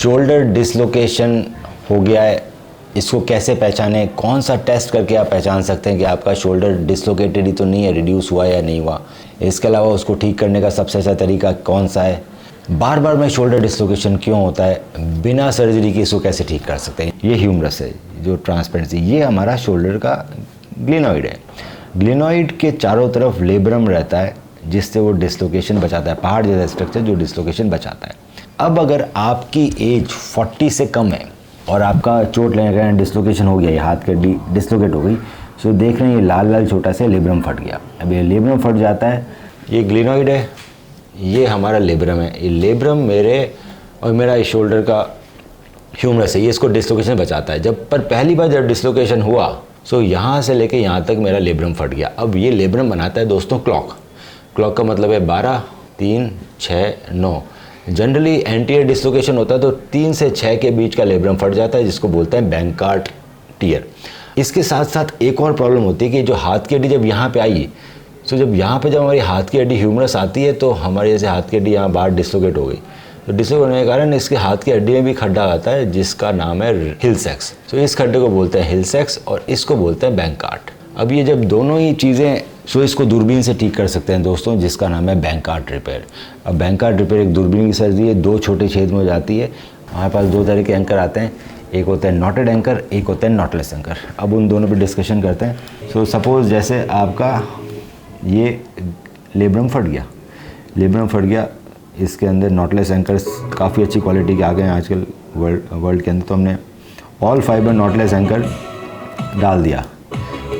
Shoulder dislocation हो गया है, इसको कैसे पहचानें? कौन सा टेस्ट करके आप पहचान सकते हैं कि आपका शोल्डर डिसलोकेटेड ही तो नहीं है, रिड्यूस हुआ या नहीं हुआ? इसके अलावा उसको ठीक करने का सबसे अच्छा तरीका कौन सा है? बार बार में शोल्डर डिसलोकेशन क्यों होता है? बिना सर्जरी के इसको कैसे ठीक कर सकते हैं? ये ह्यूमरस है जो ट्रांसपेरेंसी, ये हमारा शोल्डर का ग्लिनॉइड है। ग्लिनॉइड के चारों तरफ लेब्रम रहता है जिससे वो डिसलोकेशन बचाता है, पहाड़ जैसा स्ट्रक्चर जो डिसलोकेशन बचाता है। अब अगर आपकी एज 40 से कम है और आपका चोट लगने के कारण डिसलोकेशन हो गया, ये हाथ की हड्डी डिसलोकेट हो गई, सो देख रहे हैं ये लाल लाल छोटा सा लेब्रम फट गया। अब ये लेब्रम फट जाता है, ये ग्लिनॉइड है, ये हमारा लेब्रम है। ये लेब्रम मेरे और मेरा इस शोल्डर का ह्यूमरस है, ये इसको डिसलोकेशन बचाता है। पर पहली बार जब डिसलोकेशन हुआ, सो यहाँ से लेके यहाँ तक मेरा लेब्रम फट गया। अब ये लेब्रम बनाता है दोस्तों क्लॉक का मतलब है 12, 3, 6, 9। जनरली एंटीरियर डिसलोकेशन होता है तो 3 से 6 के बीच का लेब्रम फट जाता है, जिसको बोलते हैं बैंकार्ड टियर। इसके साथ साथ एक और प्रॉब्लम होती है कि जो हाथ की हड्डी जब यहाँ पे आई, तो जब यहाँ पे जब हमारी हाथ की हड्डी ह्यूमरस आती है तो हमारे जैसे हाथ की हड्डी यहाँ बाहर डिसलोकेट हो गई, तो डिसलोकेट होने के कारण इसके हाथ की हड्डी में भी खड्डा आता है जिसका नाम है हिल सैक्स। तो इस खड्डे को बोलते हैं हिल सैक्स और इसको बोलते हैं बैंकार्ड। अब ये जब दोनों ही चीज़ें, सो इसको दूरबीन से ठीक कर सकते हैं दोस्तों, जिसका नाम है बैंकार्ड रिपेयर। अब बैंकार्ड रिपेयर एक दूरबीन की सर्जरी है, 2 छोटे छेद में हो जाती है। हमारे पास 2 तरह के एंकर आते हैं, एक होता है नॉटेड एंकर, एक होता है नॉटलेस एंकर। अब उन दोनों पे डिस्कशन करते हैं। सो सपोज जैसे आपका ये लेब्रम फट गया, इसके अंदर नॉटलेस एंकर्स काफ़ी अच्छी क्वालिटी के आ गए हैं आजकल वर्ल्ड के अंदर, तो हमने ऑल फाइबर नॉटलेस एंकर डाल दिया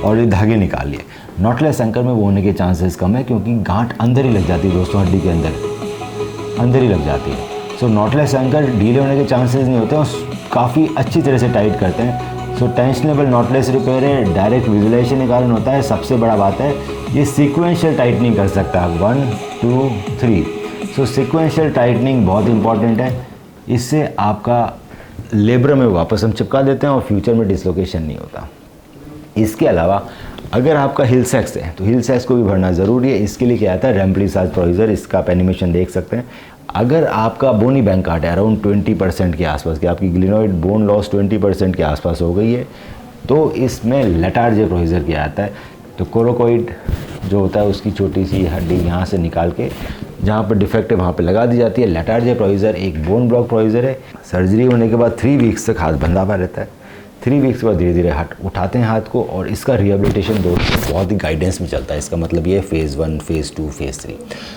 और ये धागे निकाल लिए। नॉटलेस एंकर में वो होने के चांसेस कम है क्योंकि गांठ अंदर ही लग जाती है दोस्तों, हड्डी के अंदर ही लग जाती है। सो नॉटलेस एंकर ढीले होने के चांसेस नहीं होते और काफ़ी अच्छी तरह से टाइट करते हैं। सो टेंशनेबल नॉटलेस रिपेयर है, डायरेक्ट विजुलाइजेशन के कारण होता है। सबसे बड़ा बात है ये सीक्वेंशियल टाइटनिंग कर सकता है, 1, 2, 3। सो सीक्वेंशियल टाइटनिंग बहुत इंपॉर्टेंट है, इससे आपका लेब्रम में वापस हम चिपका देते हैं और फ्यूचर में डिसलोकेशन नहीं होता। इसके अलावा अगर आपका हिल सैक्स है तो हिल सैक्स को भी भरना ज़रूरी है। इसके लिए क्या आता है, रेम्प्लिसाज प्रोसीजर, इसका आप एनिमेशन देख सकते हैं। अगर आपका बोनी बैंकार्ड है अराउंड 20% के आसपास की, आपकी ग्लिनॉइड बोन लॉस 20% के आसपास हो गई है, तो इसमें लेटार्जे प्रोसीजर किया जाता है। तो कोरोकोइड जो होता है उसकी छोटी सी हड्डी यहाँ से निकाल के जहाँ पर डिफेक्ट है वहाँ पे लगा दी जाती है। लेटार्जे प्रोसीजर एक बोन ब्लॉक प्रोसीजर है। सर्जरी होने के बाद 3 वीक्स तक हाथ बंधा हुआ रहता है। 3 वीक्स के बाद धीरे धीरे उठाते हैं हाथ को और इसका रिहेबिलिटेशन दोस्तों बहुत ही गाइडेंस में चलता है। इसका मतलब ये फेज़ 1, फेज़ 2, फेज़ 3।